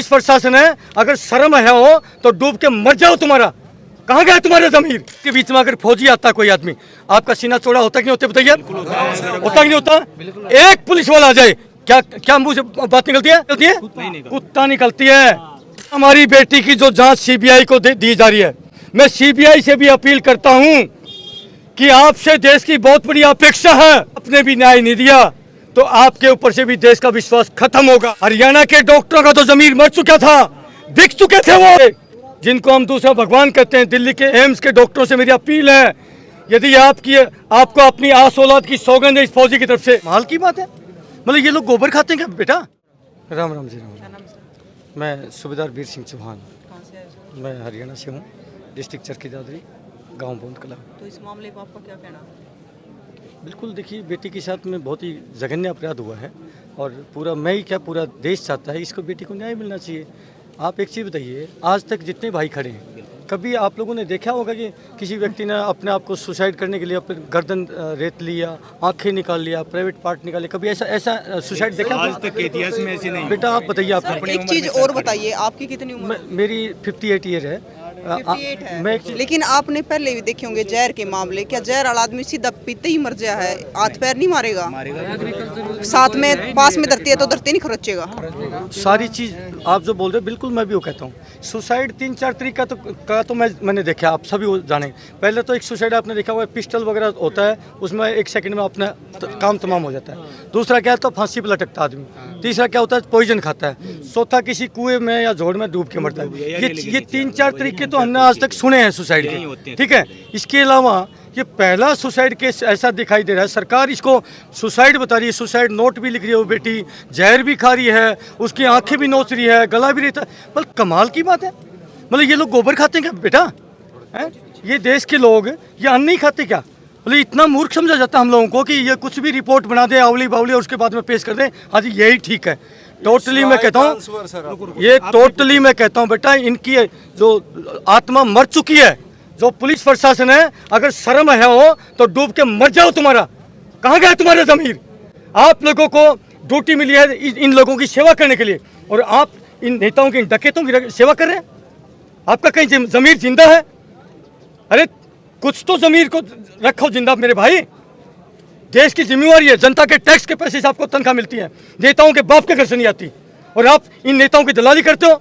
इस प्रशासन है, अगर शर्म है हो तो डूब के मर जाओ। तुम्हारा कहाँ गया तुम्हारा जमीर? के बीच में अगर फौजी आता कोई आदमी, आपका सीना चौड़ा होता कि नहीं होता बताइए? होता कि नहीं होता? एक पुलिस वाला आ जाए, क्या क्या मुंह से बात निकलती है? कुत्ता निकलती है। हमारी बेटी की जो जांच सीबीआई को दी जा रही है, मैं सीबीआई से भी अपील करता हूं कि आपसे देश की बहुत बड़ी अपेक्षा है। आपने भी न्याय नहीं दिया तो आपके ऊपर से भी देश का विश्वास खत्म होगा। हरियाणा के डॉक्टरों का तो जमीर मर चुका था, बिक चुके थे वो, जिनको हम दूसरा भगवान कहते हैं। दिल्ली के एम्स के डॉक्टरों से मेरी अपील है, यदि आपको अपनी आस औलाद की सौगंध है इस फौजी की तरफ से। माल की बात है, मतलब ये लोग गोबर खाते हैं क्या बेटा? राम राम जी राम। मैं सूबेदार वीर सिंह चौहान, मैं हरियाणा से हूँ, डिस्ट्रिक्ट चरखी दादरी, गाँव बोंद कला। तो इस मामले में आपका क्या कहना? बिल्कुल, देखिए बेटी के साथ में बहुत ही जघन्य अपराध हुआ है और पूरा मैं ही क्या पूरा देश चाहता है इसको, बेटी को न्याय मिलना चाहिए। आप एक चीज़ बताइए, आज तक जितने भाई खड़े हैं, कभी आप लोगों ने देखा होगा कि किसी व्यक्ति ने अपने आप को सुसाइड करने के लिए अपने गर्दन रेत लिया, आंखें निकाल लिया, प्राइवेट पार्ट निकाले? कभी ऐसा सुसाइड देखा? आज तक के इतिहास में ऐसे नहीं। बेटा आप बताइए, आप एक चीज और बताइए, आपकी कितनी उम्र? मेरी 58 ईयर है। 58 है। लेकिन आपने पहले भी देखे होंगे जहर के मामले, क्या जहर वाला आदमी सीधा पीते ही मर जाए है? हाथ पैर नहीं मारेगा, साथ में पास में धरती है तो धरती नहीं खरोचेगा। सारी चीज़ आप जो बोल रहे हो बिल्कुल मैं भी वो कहता हूँ। सुसाइड 3-4 तरीका तो मैंने देखा, आप सभी वो जाने। पहले तो एक सुसाइड आपने देखा हुआ है, पिस्टल वगैरह होता है, उसमें 1 सेकंड में अपना काम तमाम हो जाता है। दूसरा क्या है तो फांसी पर लटकता आदमी। तीसरा क्या होता है, पॉइजन खाता है। चौथा किसी कुएं में या झोड़ में डूब के मरता है। ये 3-4 तरीके तो हमने आज तक सुने हैं सुसाइड के, ठीक है। इसके अलावा ये पहला सुसाइड केस ऐसा दिखाई दे रहा है, सरकार इसको सुसाइड बता रही है, सुसाइड नोट भी लिख रही है वो बेटी, जहर भी खा रही है, उसकी आंखें भी नोच रही है, गला भी रहता है। मतलब कमाल की बात है, मतलब ये लोग गोबर खाते हैं क्या बेटा? है ये देश के लोग ये अन्न नहीं खाते क्या? मतलब इतना मूर्ख समझा जाता है हम लोगों को कि ये कुछ भी रिपोर्ट बना दे आवली बावली और उसके बाद में पेश कर दें, हाँ जी यही ठीक है। टोटली मैं कहता हूँ, ये टोटली मैं कहता हूँ बेटा, इनकी जो आत्मा मर चुकी है। जो पुलिस प्रशासन है, अगर शर्म है हो तो डूब के मर जाओ। तुम्हारा कहाँ गया तुम्हारा जमीर? आप लोगों को ड्यूटी मिली है इन लोगों की सेवा करने के लिए, और आप इन नेताओं की, इन डकैतों की सेवा कर रहे हैं। आपका कहीं जमीर जिंदा है? अरे कुछ तो जमीर को रखो जिंदा मेरे भाई। देश की जिम्मेवारी है, जनता के टैक्स के पैसे से आपको तनख्वाह मिलती है, नेताओं के बाप के घर से नहीं आती। और आप इन नेताओं की दलाली करते हो।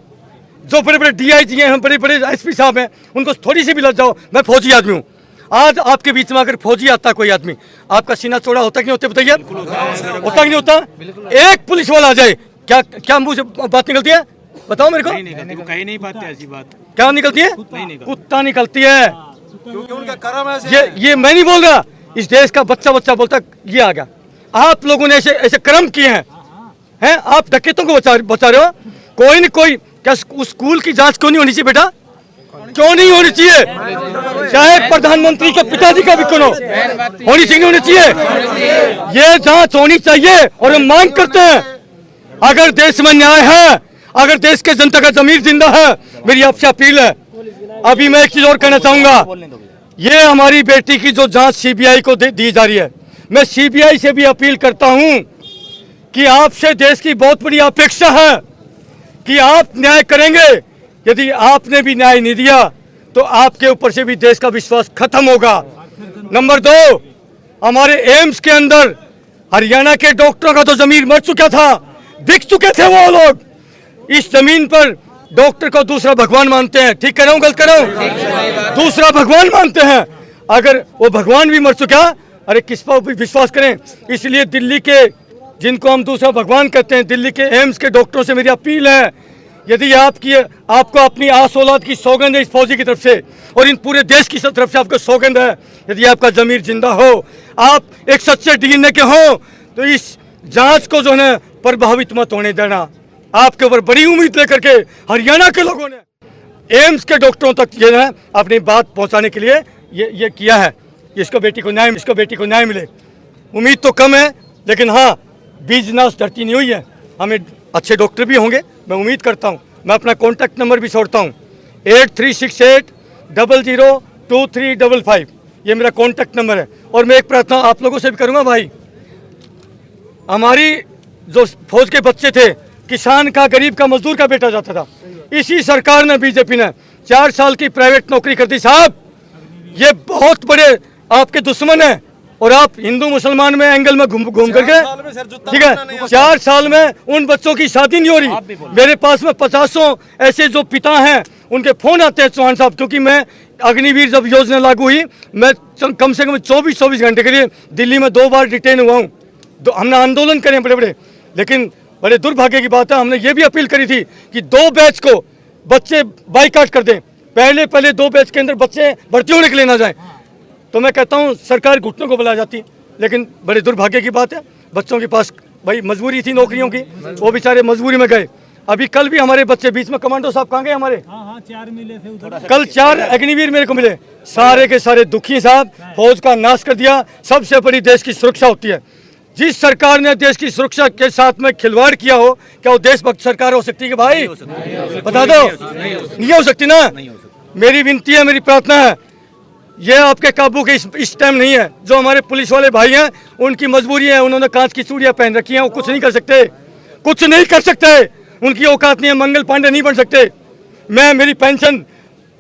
जो बड़े बड़े DIG हैं, बड़े बड़े SP साहब हैं, उनको थोड़ी सी भी लग जाओ। मैं फौजी आदमी हूँ, आज आपके बीच में अगर फौजी आता कोई आदमी, आपका सीना चौड़ा होता कि नहीं होता बताइए? होता कि नहीं होता? एक पुलिस वाला आ जाए, क्या क्या मुंह से बात निकलती है? बताओ मेरे को। कहीं नहीं पाते ऐसी बात। क्या निकलती है? कुत्ता निकलती है। क्योंकि उनका कर्म है। ये मैं नहीं बोल रहा, इस देश का बच्चा बोलता ये आ गया। आप लोगों ने ऐसे कर्म किए हैं, आप डकैतों को बचा रहे हो। कोई न कोई, क्या उस स्कूल की जांच क्यों नहीं होनी चाहिए बेटा? क्यों नहीं होनी चाहिए? चाहे प्रधानमंत्री के पिताजी का भी क्यों होनी चाहिए, होनी चाहिए। ये जांच होनी चाहिए और हम मांग करते हैं, अगर देश में न्याय है, अगर देश के जनता का जमीर जिंदा है, मेरी आपसे अपील है। अभी मैं एक चीज और कहना चाहूंगा, ये हमारी बेटी की जो जांच सीबीआई को दी जा रही है, मैं सीबीआई से भी अपील करता हूं कि आपसे देश की बहुत बड़ी अपेक्षा है कि आप न्याय करेंगे। यदि आपने भी न्याय नहीं दिया तो आपके ऊपर से भी देश का विश्वास खत्म होगा। नंबर 2, हमारे एम्स के अंदर हरियाणा के डॉक्टरों का तो जमीर मर चुका था, बिक चुके थे वो लोग। इस जमीन पर डॉक्टर को दूसरा भगवान मानते हैं। ठीक कर रहा हूँ, गलत कर रहा हूँ? दूसरा भगवान मानते हैं। अगर वो भगवान भी मर चुका, अरे किस पर विश्वास करें? इसलिए दिल्ली के, जिनको हम दूसरा भगवान कहते हैं, दिल्ली के एम्स के डॉक्टरों से मेरी अपील है, यदि आपको अपनी आस औलाद की सौगंध है इस फौजी की तरफ से, और इन पूरे देश की तरफ से आपको सौगंध है, यदि आपका जमीर जिंदा हो, आप एक सच्चे DNA के हो, तो इस जांच को जो है प्रभावित मत होने देना। आपके ऊपर बड़ी उम्मीद लेकर के हरियाणा के लोगों ने एम्स के डॉक्टरों तक ये है अपनी बात पहुंचाने के लिए ये किया है। इसको बेटी को न्याय मिले। उम्मीद तो कम है, लेकिन हाँ, बीज नाश धरती नहीं हुई है। हमें अच्छे डॉक्टर भी होंगे, मैं उम्मीद करता हूँ। मैं अपना कॉन्टैक्ट नंबर भी छोड़ता हूँ, 8368002355। ये मेरा कॉन्टैक्ट नंबर है। और मैं एक प्रार्थना आप लोगों से भी करूँगा भाई, हमारी जो फौज के बच्चे थे किसान का, गरीब का, मजदूर का बेटा जाता था। इसी सरकार ने, बीजेपी ने 4 साल की प्राइवेट नौकरी कर दी। साहब ये बहुत बड़े आपके दुश्मन हैं और आप हिंदू मुसलमान में एंगल में घूम करके, ठीक है, 4 साल में उन बच्चों की शादी नहीं हो रही। मेरे पास में 50 ऐसे जो पिता हैं उनके फोन आते हैं चौहान साहब, क्योंकि मैं अग्निवीर जब योजना लागू हुई, मैं कम से कम 24 घंटे के लिए दिल्ली में 2 बार डिटेन हुआ हूँ। हमने आंदोलन करे बड़े बड़े, लेकिन बड़े दुर्भाग्य की बात है, हमने ये भी अपील करी थी कि 2 बैच को बच्चे बाइकाट कर दें, पहले 2 बैच के अंदर बच्चे भर्ती होने के लिए ना जाएं। तो मैं कहता हूँ सरकार घुटनों को बुला जाती, लेकिन बड़े दुर्भाग्य की बात है, बच्चों के पास भाई मजबूरी थी नौकरियों की, वो बेचारे मजबूरी में गए। अभी कल भी हमारे बच्चे बीच में, कमांडो साहब कहाँ गए हमारे? हाँ, 4 मिले थे उधर। कल 4 अग्निवीर मेरे को मिले, सारे के सारे दुखी साहब, फौज का नाश कर दिया। सबसे बड़ी देश की सुरक्षा होती है। जिस सरकार ने देश की सुरक्षा के साथ में खिलवाड़ किया हो, क्या वो देशभक्त सरकार हो सकती है भाई? बता दो, नहीं हो सकती ना। मेरी विनती है, मेरी प्रार्थना है, ये आपके काबू के इस टाइम नहीं है। जो हमारे पुलिस वाले भाई हैं उनकी मजबूरी है, उन्होंने कांच की चूड़ियां पहन रखी हैं, वो कुछ नहीं कर सकते, कुछ नहीं कर सकते, उनकी औकात नहीं है, मंगल पांडे नहीं बन सकते। मेरी पेंशन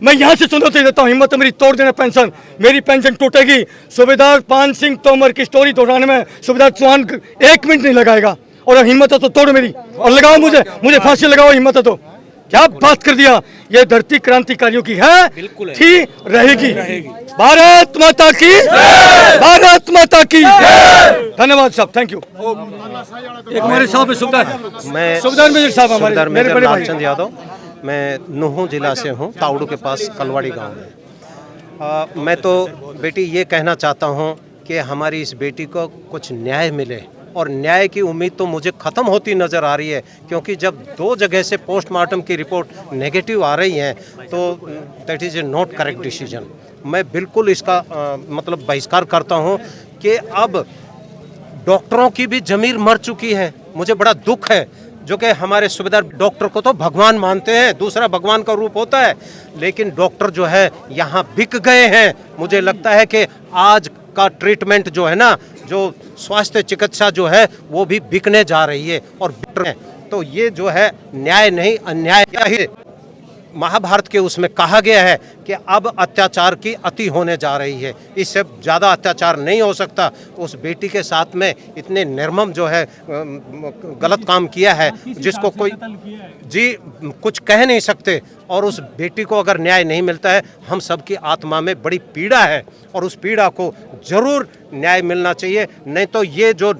मैं यहाँ से चुनौती देता हूँ, हिम्मत मेरी तोड़ देना पेंशन, मेरी पेंशन टूटेगी। सूबेदार पान सिंह तोमर की स्टोरी दोहराने में सूबेदार चौहान 1 मिनट नहीं लगाएगा। और हिम्मत है तो तोड़ मेरी, और लगाओ मुझे फांसी लगाओ, हिम्मत है तो। क्या बात कर दिया, ये धरती क्रांतिकारियों की है, थी, रहेगी। भारत माता की, भारत माता की। धन्यवाद साहब, थैंक यू। एक हमारे साहब सुबेदार मेजर साहब, हमारे मेरे बड़े भाई लालचंद यादव, मैं नुहू जिला से हूँ, ताउड़ू के पास कलवाड़ी गांव में। मैं तो बेटी ये कहना चाहता हूँ कि हमारी इस बेटी को कुछ न्याय मिले, और न्याय की उम्मीद तो मुझे ख़त्म होती नज़र आ रही है, क्योंकि जब 2 जगह से पोस्टमार्टम की रिपोर्ट नेगेटिव आ रही हैं तो that is a not correct decision. मैं बिल्कुल इसका मतलब बहिष्कार करता हूँ कि अब डॉक्टरों की भी ज़मीर मर चुकी है। मुझे बड़ा दुख है, जो कि हमारे सूबेदार डॉक्टर को तो भगवान मानते हैं, दूसरा भगवान का रूप होता है, लेकिन डॉक्टर जो है यहाँ बिक गए हैं। मुझे लगता है कि आज का ट्रीटमेंट जो है ना, जो स्वास्थ्य चिकित्सा जो है वो भी बिकने जा रही है और बिक रहे हैं। तो ये जो है न्याय नहीं, अन्याय है। महाभारत के उसमें कहा गया है कि अब अत्याचार की अति होने जा रही है, इससे ज़्यादा अत्याचार नहीं हो सकता। उस बेटी के साथ में इतने निर्मम जो है गलत काम किया है, जिसको कोई जी कुछ कह नहीं सकते। और उस बेटी को अगर न्याय नहीं मिलता है, हम सबकी आत्मा में बड़ी पीड़ा है, और उस पीड़ा को ज़रूर न्याय मिलना चाहिए। नहीं तो ये जो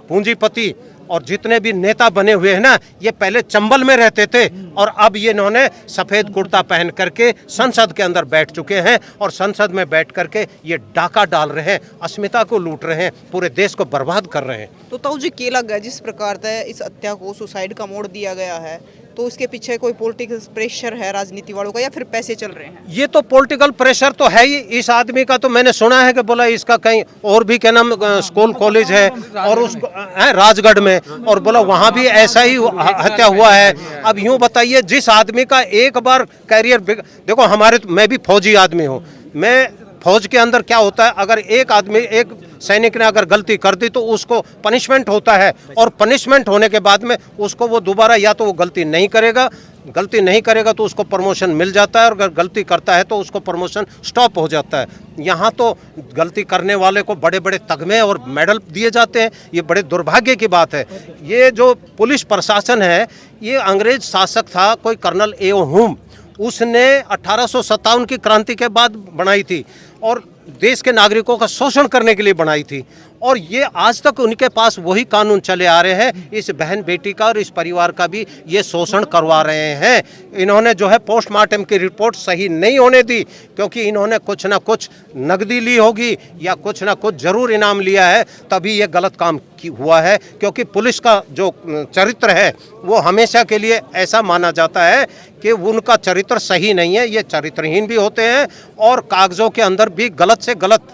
पूंजीपति और जितने भी नेता बने हुए हैं ना, ये पहले चंबल में रहते थे, और अब ये इन्होंने सफ़ेद कुर्ता पहन करके संसद के अंदर बैठ चुके हैं, और संसद में बैठ करके ये डाका डाल रहे हैं, अस्मिता को लूट रहे हैं, पूरे देश को बर्बाद कर रहे हैं। तो ताऊ जी क्या लग है, जिस प्रकार से इस हत्या को सुसाइड का मोड़ दिया गया है, तो उसके पीछे कोई पॉलिटिकल प्रेशर है राजनीति वालों का, या फिर पैसे चल रहे हैं? ये तो पॉलिटिकल प्रेशर तो है ही। इस आदमी का तो मैंने सुना है कि बोला इसका कहीं और भी क्या नाम स्कूल कॉलेज है, और उस राजगढ़ में, और बोला वहाँ भी ऐसा ही हत्या हुआ है। अब यूँ बताइए, जिस आदमी का एक बार कैरियर, देखो हमारे, मैं भी फौजी आदमी हूँ, मैं फौज के अंदर क्या होता है, अगर एक आदमी, एक सैनिक ने अगर गलती कर दी तो उसको पनिशमेंट होता है, और पनिशमेंट होने के बाद में उसको वो दोबारा, या तो वो गलती नहीं करेगा तो उसको प्रमोशन मिल जाता है, और अगर गलती करता है तो उसको प्रमोशन स्टॉप हो जाता है। यहाँ तो गलती करने वाले को बड़े बड़े तगमे और मेडल दिए जाते हैं। ये बड़े दुर्भाग्य की बात है। ये जो पुलिस प्रशासन है, ये अंग्रेज शासक था, कोई कर्नल एओ हुम, उसने 1857 की क्रांति के बाद बनाई थी, और देश के नागरिकों का शोषण करने के लिए बनाई थी, और ये आज तक उनके पास वही कानून चले आ रहे हैं। इस बहन बेटी का और इस परिवार का भी ये शोषण करवा रहे हैं। इन्होंने जो है पोस्टमार्टम की रिपोर्ट सही नहीं होने दी, क्योंकि इन्होंने कुछ ना कुछ नकदी ली होगी या कुछ ना कुछ जरूर इनाम लिया है, तभी ये गलत काम हुआ है। क्योंकि पुलिस का जो चरित्र है वो हमेशा के लिए ऐसा माना जाता है कि उनका चरित्र सही नहीं है, ये चरित्रहीन भी होते हैं, और कागजों के अंदर भी गलत से गलत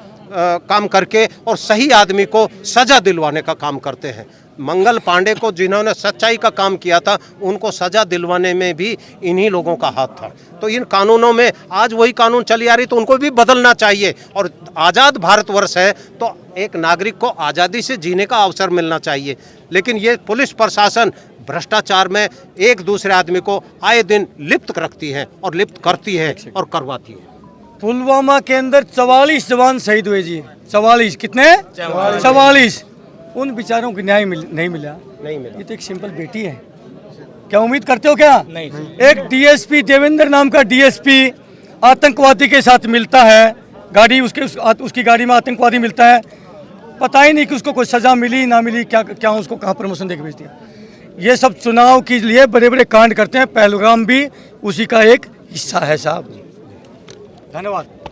काम करके और सही आदमी को सजा दिलवाने का काम करते हैं। मंगल पांडे को, जिन्होंने सच्चाई का काम किया था, उनको सजा दिलवाने में भी इन्हीं लोगों का हाथ था। तो इन कानूनों में आज वही कानून चली आ रही, तो उनको भी बदलना चाहिए। और आज़ाद भारतवर्ष है तो एक नागरिक को आज़ादी से जीने का अवसर मिलना चाहिए। लेकिन ये पुलिस प्रशासन भ्रष्टाचार में एक दूसरे आदमी को आए दिन लिप्त रखती है और लिप्त करती है और करवाती है। पुलवामा के अंदर 44 जवान शहीद हुए जी। 44 कितने? 44। उन बेचारों को न्याय नहीं मिला। ये तो एक सिंपल बेटी है। क्या उम्मीद करते हो क्या? नहीं। एक डीएसपी देवेंद्र नाम का डीएसपी आतंकवादी के साथ मिलता है, गाड़ी उसकी गाड़ी में आतंकवादी मिलता है, पता ही नहीं कि उसको कोई सजा मिली ना मिली, क्या उसको कहाँ प्रमोशन देके भेज दिया। ये सब चुनाव के लिए बड़े बड़े कांड करते हैं। पहलगाम भी उसी का एक हिस्सा है साहब। धन्यवाद।